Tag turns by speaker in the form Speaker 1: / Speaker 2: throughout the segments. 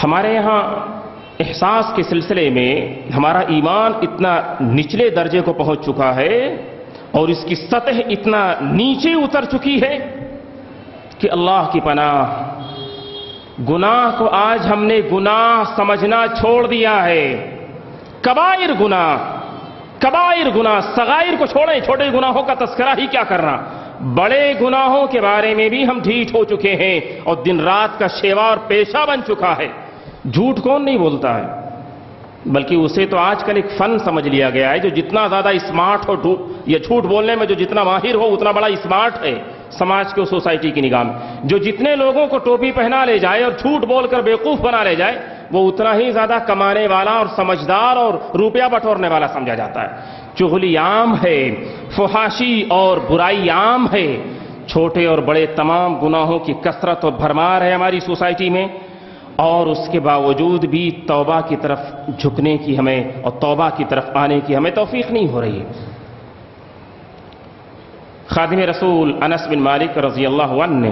Speaker 1: ہمارے یہاں احساس کے سلسلے میں ہمارا ایمان اتنا نچلے درجے کو پہنچ چکا ہے اور اس کی سطح اتنا نیچے اتر چکی ہے کہ اللہ کی پناہ گناہ کو آج ہم نے گناہ سمجھنا چھوڑ دیا ہے۔ کبائر گناہ صغائر کو چھوڑیں، چھوٹے گناہوں کا تذکرہ ہی کیا کرنا، بڑے گناہوں کے بارے میں بھی ہم ڈھیٹ ہو چکے ہیں اور دن رات کا شیوا اور پیشہ بن چکا ہے۔ جھوٹ کون نہیں بولتا ہے، بلکہ اسے تو آج کل ایک فن سمجھ لیا گیا ہے۔ جو جتنا زیادہ اسمارٹ ہو یا جھوٹ بولنے میں جو جتنا ماہر ہو اتنا بڑا اسمارٹ ہے سماج کے سوسائٹی کی نگاہ میں۔ جو جتنے لوگوں کو ٹوپی پہنا لے جائے اور جھوٹ بول کر بیوقوف بنا لے جائے وہ اتنا ہی زیادہ کمانے والا اور سمجھدار اور روپیہ بٹورنے والا سمجھا جاتا ہے۔ چغلی عام ہے، فحاشی اور برائی عام ہے، چھوٹے اور بڑے تمام گناہوں کی کثرت اور بھرمار ہے ہماری سوسائٹی میں، اور اس کے باوجود بھی توبہ کی طرف جھکنے کی ہمیں اور توبہ کی طرف آنے کی ہمیں توفیق نہیں ہو رہی ہے۔ خادم رسول انس بن مالک رضی اللہ عنہ نے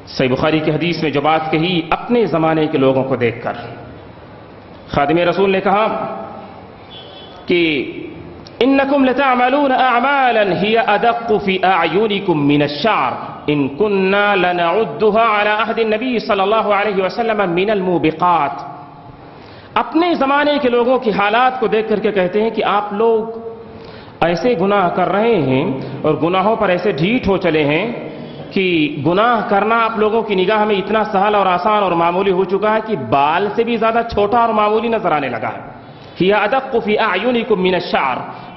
Speaker 1: صحیح بخاری کی حدیث میں جو بات کہی اپنے زمانے کے لوگوں کو دیکھ کر، خادم رسول نے کہا کہ انکم لتعملون اعمالا هي ادق في اعینکم من الشعر ان كنا لنعدها على عهد النبي صلی اللہ علیہ وسلم من الموبقات۔ اپنے زمانے کے لوگوں کی حالات کو دیکھ کر کے کہتے ہیں کہ آپ لوگ ایسے گناہ کر رہے ہیں اور گناہوں پر ایسے ڈھیٹ ہو چلے ہیں کہ گناہ کرنا آپ لوگوں کی نگاہ میں اتنا سہل اور آسان اور معمولی ہو چکا ہے کہ بال سے بھی زیادہ چھوٹا اور معمولی نظر آنے لگا ہے۔ ہی ادق فی اعینکم من الشعر،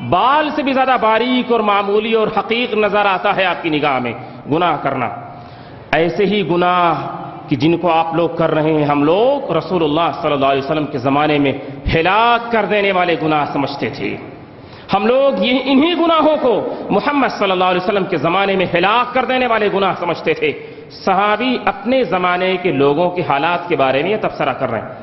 Speaker 1: بال سے بھی زیادہ باریک اور معمولی اور حقیق نظر آتا ہے آپ کی نگاہ میں گناہ کرنا۔ ایسے ہی گناہ کہ جن کو آپ لوگ کر رہے ہیں ہم لوگ رسول اللہ صلی اللہ علیہ وسلم کے زمانے میں ہلاک کر دینے والے گناہ سمجھتے تھے۔ ہم لوگ انہی گناہوں کو محمد صلی اللہ علیہ وسلم کے زمانے میں ہلاک کر دینے والے گناہ سمجھتے تھے۔ صحابی اپنے زمانے کے لوگوں کے حالات کے بارے میں یہ تبصرہ کر رہے ہیں۔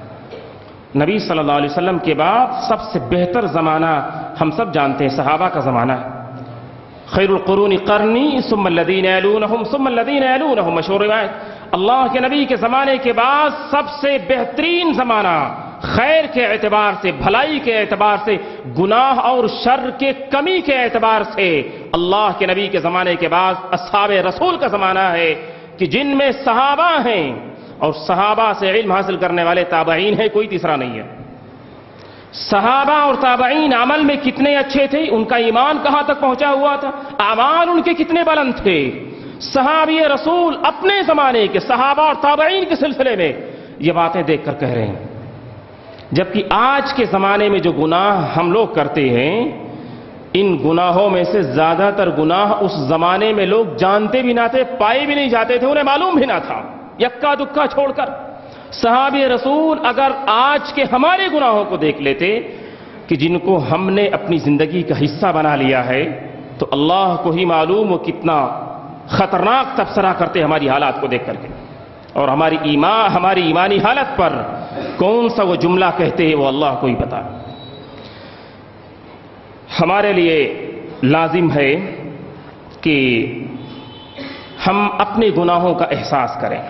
Speaker 1: نبی صلی اللہ علیہ وسلم کے بعد سب سے بہتر زمانہ ہم سب جانتے ہیں صحابہ کا زمانہ ہے۔ خیر القرون قرنی ثم الذین یلونہم ثم الذین یلونہم، مشہور روایت۔ اللہ کے نبی کے زمانے کے بعد سب سے بہترین زمانہ خیر کے اعتبار سے، بھلائی کے اعتبار سے، گناہ اور شر کے کمی کے اعتبار سے اللہ کے نبی کے زمانے کے بعد اصحاب رسول کا زمانہ ہے کہ جن میں صحابہ ہیں اور صحابہ سے علم حاصل کرنے والے تابعین ہیں، کوئی تیسرا نہیں ہے۔ صحابہ اور تابعین عمل میں کتنے اچھے تھے، ان کا ایمان کہاں تک پہنچا ہوا تھا، اعمال ان کے کتنے بلند تھے۔ صحابی رسول اپنے زمانے کے صحابہ اور تابعین کے سلسلے میں یہ باتیں دیکھ کر کہہ رہے ہیں، جبکہ آج کے زمانے میں جو گناہ ہم لوگ کرتے ہیں ان گناہوں میں سے زیادہ تر گناہ اس زمانے میں لوگ جانتے بھی نہ تھے، پائے بھی نہیں جاتے تھے، انہیں معلوم بھی نہ تھا، یکا دکا چھوڑ کر۔ صحابی رسول اگر آج کے ہمارے گناہوں کو دیکھ لیتے کہ جن کو ہم نے اپنی زندگی کا حصہ بنا لیا ہے تو اللہ کو ہی معلوم وہ کتنا خطرناک تبصرہ کرتے ہماری حالات کو دیکھ کر کے، اور ہماری ایمانی حالت پر کون سا وہ جملہ کہتے ہیں وہ اللہ کو ہی پتا۔ ہمارے لیے لازم ہے کہ ہم اپنے گناہوں کا احساس کریں۔